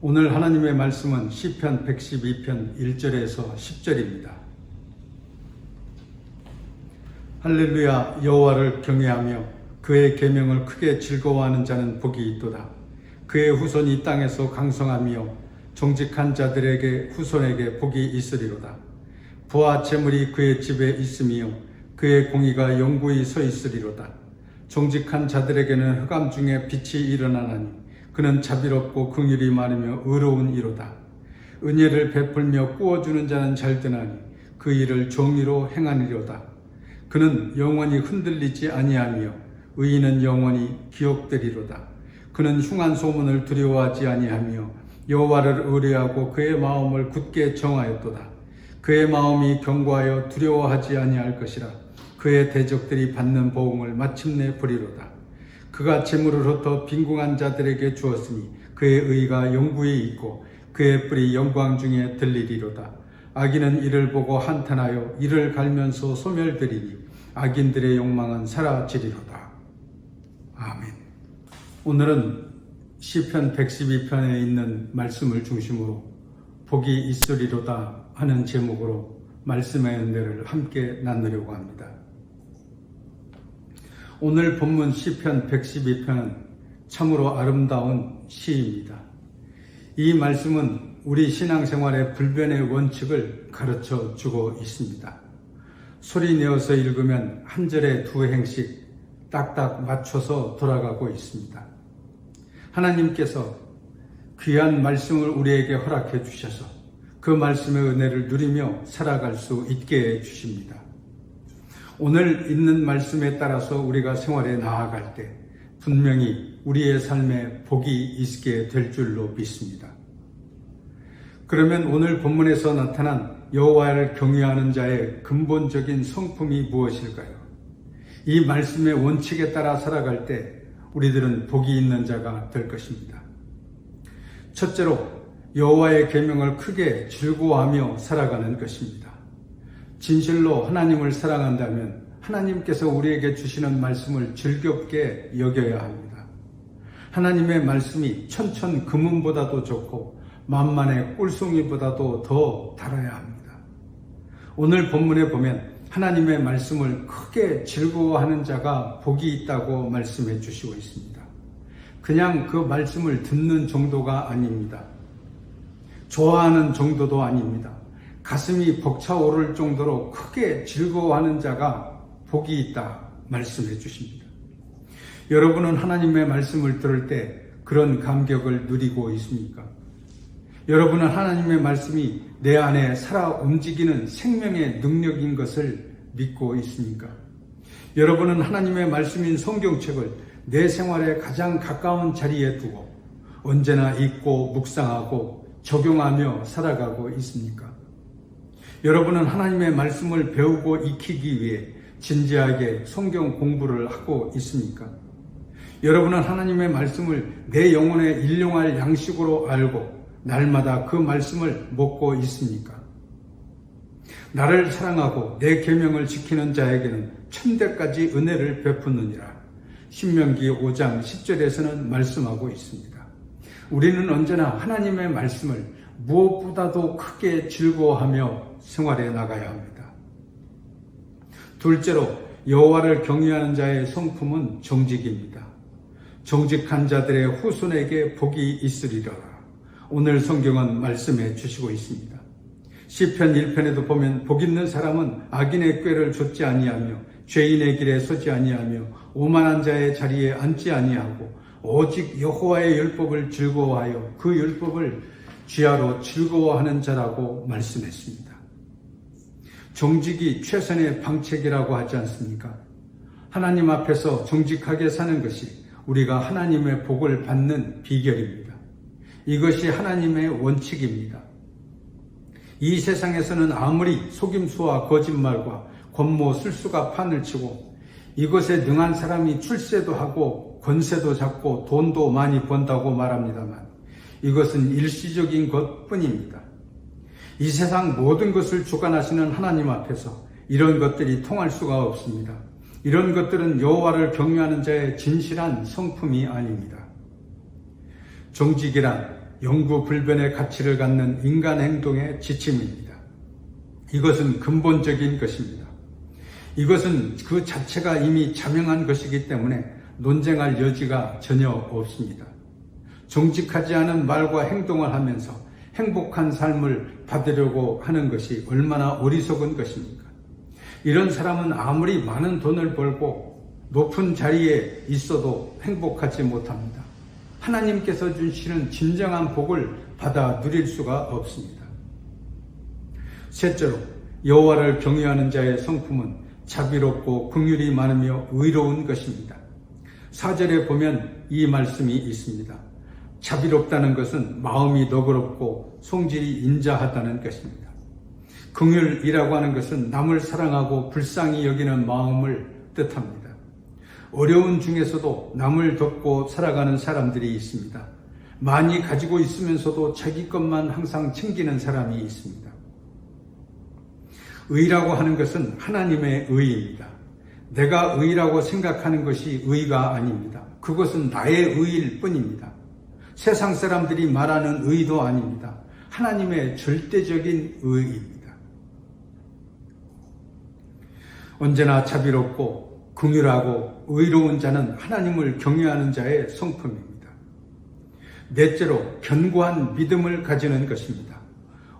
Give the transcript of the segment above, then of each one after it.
오늘 하나님의 말씀은 시편 112편 1절에서 10절입니다. 할렐루야. 여호와를 경외하며 그의 계명을 크게 즐거워하는 자는 복이 있도다. 그의 후손이 땅에서 강성하며 정직한 자들에게 후손에게 복이 있으리로다. 부와 재물이 그의 집에 있으며 그의 공의가 영구히 서 있으리로다. 정직한 자들에게는 흑암 중에 빛이 일어나나니 그는 자비롭고 긍휼이 많으며 의로운 이로다. 은혜를 베풀며 꾸어주는 자는 잘되나니 그 일을 정의로 행하니로다. 그는 영원히 흔들리지 아니하며 의인은 영원히 기억되리로다. 그는 흉한 소문을 두려워하지 아니하며 여호와를 의뢰하고 그의 마음을 굳게 정하였도다. 그의 마음이 견고하여 두려워하지 아니할 것이라. 그의 대적들이 받는 보응을 마침내 보리로다. 그가 재물을 흩어 빈궁한 자들에게 주었으니 그의 의가 영구히 있고 그의 뿔이 영광 중에 들리리로다. 악인은 이를 보고 한탄하여 이를 갈면서 소멸되리니 악인들의 욕망은 사라지리로다. 아멘. 오늘은 시편 112편에 있는 말씀을 중심으로 복이 있으리로다 하는 제목으로 말씀의 은혜를 함께 나누려고 합니다. 오늘 본문 시편 112편은 참으로 아름다운 시입니다. 이 말씀은 우리 신앙생활의 불변의 원칙을 가르쳐 주고 있습니다. 소리 내어서 읽으면 한 절에 두 행씩 딱딱 맞춰서 돌아가고 있습니다. 하나님께서 귀한 말씀을 우리에게 허락해 주셔서 그 말씀의 은혜를 누리며 살아갈 수 있게 해 주십니다. 오늘 있는 말씀에 따라서 우리가 생활에 나아갈 때 분명히 우리의 삶에 복이 있게 될 줄로 믿습니다. 그러면 오늘 본문에서 나타난 여호와를 경외하는 자의 근본적인 성품이 무엇일까요? 이 말씀의 원칙에 따라 살아갈 때 우리들은 복이 있는 자가 될 것입니다. 첫째로 여호와의 계명을 크게 즐거워하며 살아가는 것입니다. 진실로 하나님을 사랑한다면 하나님께서 우리에게 주시는 말씀을 즐겁게 여겨야 합니다. 하나님의 말씀이 천천 금은보다도 좋고 만만의 꿀송이보다도 더 달아야 합니다. 오늘 본문에 보면 하나님의 말씀을 크게 즐거워하는 자가 복이 있다고 말씀해 주시고 있습니다. 그냥 그 말씀을 듣는 정도가 아닙니다. 좋아하는 정도도 아닙니다. 가슴이 벅차오를 정도로 크게 즐거워하는 자가 복이 있다 말씀해 주십니다. 여러분은 하나님의 말씀을 들을 때 그런 감격을 누리고 있습니까? 여러분은 하나님의 말씀이 내 안에 살아 움직이는 생명의 능력인 것을 믿고 있습니까? 여러분은 하나님의 말씀인 성경책을 내 생활에 가장 가까운 자리에 두고 언제나 읽고 묵상하고 적용하며 살아가고 있습니까? 여러분은 하나님의 말씀을 배우고 익히기 위해 진지하게 성경 공부를 하고 있습니까? 여러분은 하나님의 말씀을 내 영혼에 일용할 양식으로 알고 날마다 그 말씀을 먹고 있습니까? 나를 사랑하고 내 계명을 지키는 자에게는 천대까지 은혜를 베푸느니라. 신명기 5장 10절에서는 말씀하고 있습니다. 우리는 언제나 하나님의 말씀을 무엇보다도 크게 즐거워하며 생활해 나가야 합니다. 둘째로 여호와를 경외하는 자의 성품은 정직입니다. 정직한 자들의 후손에게 복이 있으리라. 오늘 성경은 말씀해 주시고 있습니다. 시편 1편에도 보면 복 있는 사람은 악인의 꾀를 좇지 아니하며 죄인의 길에 서지 아니하며 오만한 자의 자리에 앉지 아니하고 오직 여호와의 율법을 즐거워하여 그 율법을 주야로 즐거워하는 자라고 말씀했습니다. 정직이 최선의 방책이라고 하지 않습니까? 하나님 앞에서 정직하게 사는 것이 우리가 하나님의 복을 받는 비결입니다. 이것이 하나님의 원칙입니다. 이 세상에서는 아무리 속임수와 거짓말과 권모술수가 판을 치고 이것에 능한 사람이 출세도 하고 권세도 잡고 돈도 많이 번다고 말합니다만 이것은 일시적인 것뿐입니다. 이 세상 모든 것을 주관하시는 하나님 앞에서 이런 것들이 통할 수가 없습니다. 이런 것들은 여호와를 경외하는 자의 진실한 성품이 아닙니다. 정직이란 영구불변의 가치를 갖는 인간 행동의 지침입니다. 이것은 근본적인 것입니다. 이것은 그 자체가 이미 자명한 것이기 때문에 논쟁할 여지가 전혀 없습니다. 정직하지 않은 말과 행동을 하면서 행복한 삶을 받으려고 하는 것이 얼마나 어리석은 것입니까? 이런 사람은 아무리 많은 돈을 벌고 높은 자리에 있어도 행복하지 못합니다. 하나님께서 주시는 진정한 복을 받아 누릴 수가 없습니다. 셋째로, 여호와를 경외하는 자의 성품은 자비롭고 긍휼이 많으며 의로운 것입니다. 4절에 보면 이 말씀이 있습니다. 자비롭다는 것은 마음이 너그럽고 성질이 인자하다는 것입니다. 긍휼이라고 하는 것은 남을 사랑하고 불쌍히 여기는 마음을 뜻합니다. 어려운 중에서도 남을 돕고 살아가는 사람들이 있습니다. 많이 가지고 있으면서도 자기 것만 항상 챙기는 사람이 있습니다. 의라고 하는 것은 하나님의 의입니다. 내가 의라고 생각하는 것이 의가 아닙니다. 그것은 나의 의일 뿐입니다. 세상 사람들이 말하는 의도 아닙니다. 하나님의 절대적인 의입니다. 언제나 자비롭고 긍휼하고 의로운 자는 하나님을 경외하는 자의 성품입니다. 넷째로, 견고한 믿음을 가지는 것입니다.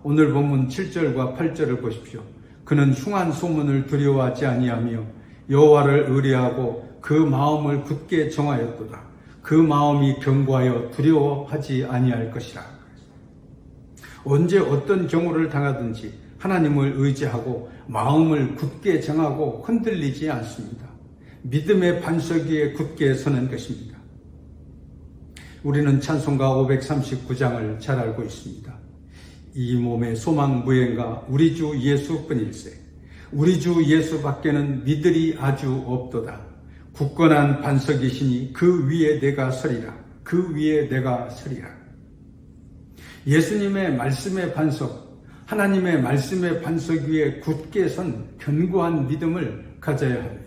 오늘 본문 7절과 8절을 보십시오. 그는 흉한 소문을 두려워하지 아니하며 여호와를 의뢰하고 그 마음을 굳게 정하였도다. 그 마음이 견고하여 두려워하지 아니할 것이라. 언제 어떤 경우를 당하든지 하나님을 의지하고 마음을 굳게 정하고 흔들리지 않습니다. 믿음의 반석 위에 굳게 서는 것입니다. 우리는 찬송가 539장을 잘 알고 있습니다. 이 몸의 소망 무행가 우리 주 예수뿐일세. 우리 주 예수밖에는 믿으리 아주 없도다. 굳건한 반석이시니 그 위에 내가 서리라. 그 위에 내가 서리라. 예수님의 말씀의 반석, 하나님의 말씀의 반석 위에 굳게 선 견고한 믿음을 가져야 합니다.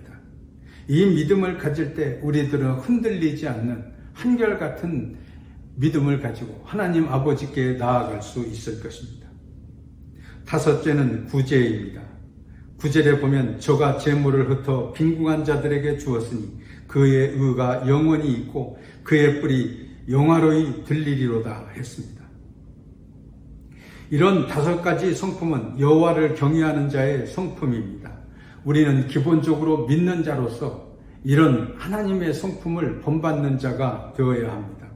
이 믿음을 가질 때 우리들은 흔들리지 않는 한결같은 믿음을 가지고 하나님 아버지께 나아갈 수 있을 것입니다. 다섯째는 구제입니다. 9절에 보면 저가 재물을 흩어 빈궁한 자들에게 주었으니 그의 의가 영원히 있고 그의 뿔이 영화로이 들리리로다 했습니다. 이런 5가지 성품은 여호와를 경외하는 자의 성품입니다. 우리는 기본적으로 믿는 자로서 이런 하나님의 성품을 본받는 자가 되어야 합니다.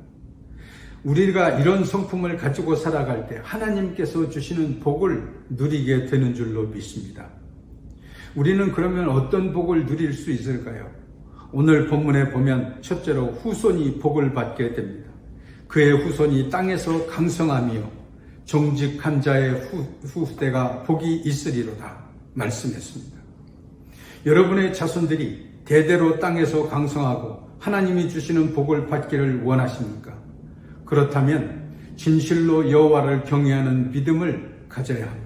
우리가 이런 성품을 가지고 살아갈 때 하나님께서 주시는 복을 누리게 되는 줄로 믿습니다. 우리는 그러면 어떤 복을 누릴 수 있을까요? 오늘 본문에 보면 첫째로 후손이 복을 받게 됩니다. 그의 후손이 땅에서 강성하며 정직한 자의 후대가 복이 있으리로다 말씀했습니다. 여러분의 자손들이 대대로 땅에서 강성하고 하나님이 주시는 복을 받기를 원하십니까? 그렇다면 진실로 여호와를 경외하는 믿음을 가져야 합니다.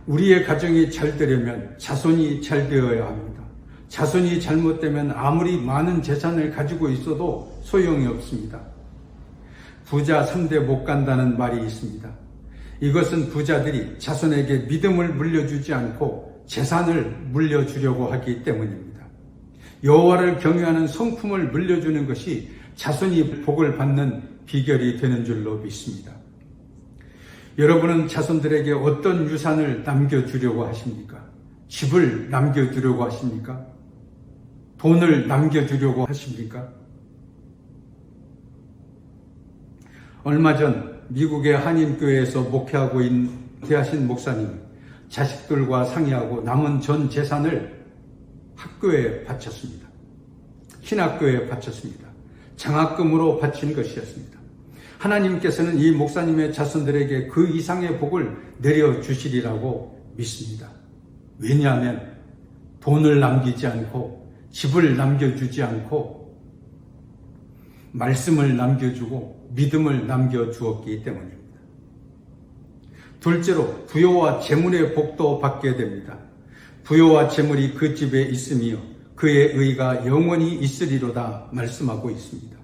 우리의 가정이 잘 되려면 자손이 잘 되어야 합니다. 자손이 잘못되면 아무리 많은 재산을 가지고 있어도 소용이 없습니다. 부자 3대 못 간다는 말이 있습니다. 이것은 부자들이 자손에게 믿음을 물려주지 않고 재산을 물려주려고 하기 때문입니다. 여호와를 경외하는 성품을 물려주는 것이 자손이 복을 받는 비결이 되는 줄로 믿습니다. 여러분은 자손들에게 어떤 유산을 남겨주려고 하십니까? 집을 남겨주려고 하십니까? 돈을 남겨주려고 하십니까? 얼마 전 미국의 한인교회에서 목회하고 계신 목사님이 자식들과 상의하고 남은 전 재산을 학교에 바쳤습니다. 신학교에 바쳤습니다. 장학금으로 바친 것이었습니다. 하나님께서는 이 목사님의 자손들에게 그 이상의 복을 내려주시리라고 믿습니다. 왜냐하면 돈을 남기지 않고 집을 남겨주지 않고 말씀을 남겨주고 믿음을 남겨주었기 때문입니다. 둘째로 부요와 재물의 복도 받게 됩니다. 부요와 재물이 그 집에 있으며 그의 의가 영원히 있으리로다 말씀하고 있습니다.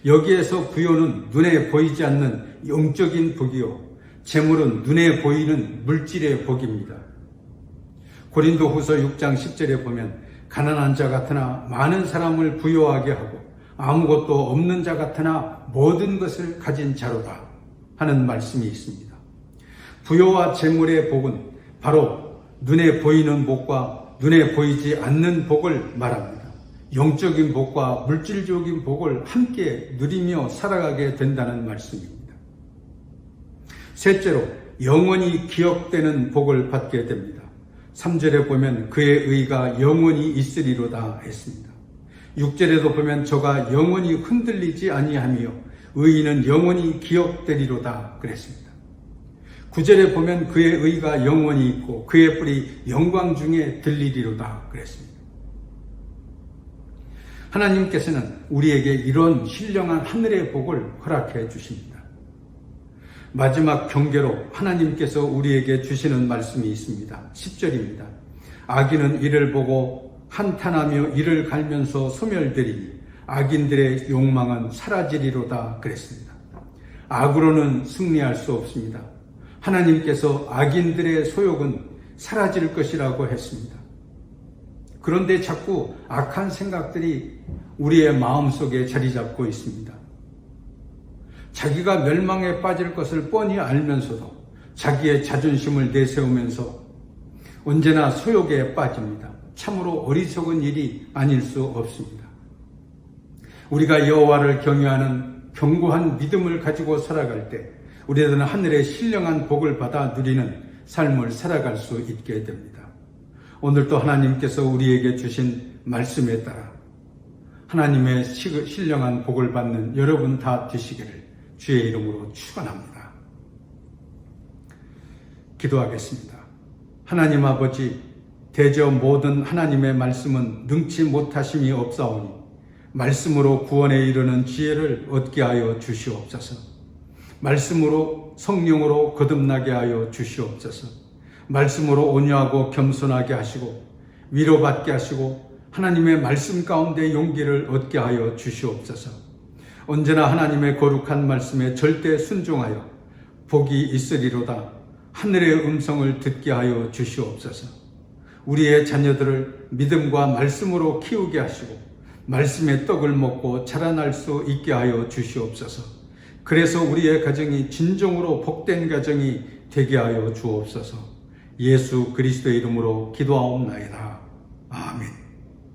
여기에서 부요는 눈에 보이지 않는 영적인 복이요, 재물은 눈에 보이는 물질의 복입니다. 고린도후서 6장 10절에 보면 가난한 자 같으나 많은 사람을 부요하게 하고 아무것도 없는 자 같으나 모든 것을 가진 자로다 하는 말씀이 있습니다. 부요와 재물의 복은 바로 눈에 보이는 복과 눈에 보이지 않는 복을 말합니다. 영적인 복과 물질적인 복을 함께 누리며 살아가게 된다는 말씀입니다. 셋째로 영원히 기억되는 복을 받게 됩니다. 3절에 보면 그의 의가 영원히 있으리로다 했습니다. 6절에도 보면 저가 영원히 흔들리지 아니하며 의인은 영원히 기억되리로다 그랬습니다. 9절에 보면 그의 의가 영원히 있고 그의 뿔이 영광 중에 들리리로다 그랬습니다. 하나님께서는 우리에게 이런 신령한 하늘의 복을 허락해 주십니다. 마지막 경계로 하나님께서 우리에게 주시는 말씀이 있습니다. 10절입니다. 악인은 이를 보고 한탄하며 이를 갈면서 소멸되리니 악인들의 욕망은 사라지리로다 그랬습니다. 악으로는 승리할 수 없습니다. 하나님께서 악인들의 소욕은 사라질 것이라고 했습니다. 그런데 자꾸 악한 생각들이 우리의 마음속에 자리 잡고 있습니다. 자기가 멸망에 빠질 것을 뻔히 알면서도 자기의 자존심을 내세우면서 언제나 소욕에 빠집니다. 참으로 어리석은 일이 아닐 수 없습니다. 우리가 여호와를 경외하는 견고한 믿음을 가지고 살아갈 때 우리들은 하늘의 신령한 복을 받아 누리는 삶을 살아갈 수 있게 됩니다. 오늘도 하나님께서 우리에게 주신 말씀에 따라 하나님의 신령한 복을 받는 여러분 다 되시기를 주의 이름으로 축원합니다. 기도하겠습니다. 하나님 아버지, 대저 모든 하나님의 말씀은 능치 못하심이 없사오니 말씀으로 구원에 이르는 지혜를 얻게 하여 주시옵소서. 말씀으로 성령으로 거듭나게 하여 주시옵소서. 말씀으로 온유하고 겸손하게 하시고 위로받게 하시고 하나님의 말씀 가운데 용기를 얻게 하여 주시옵소서. 언제나 하나님의 거룩한 말씀에 절대 순종하여 복이 있으리로다 하늘의 음성을 듣게 하여 주시옵소서. 우리의 자녀들을 믿음과 말씀으로 키우게 하시고 말씀의 떡을 먹고 자라날 수 있게 하여 주시옵소서. 그래서 우리의 가정이 진정으로 복된 가정이 되게 하여 주옵소서. 예수 그리스도의 이름으로 기도하옵나이다. 아멘.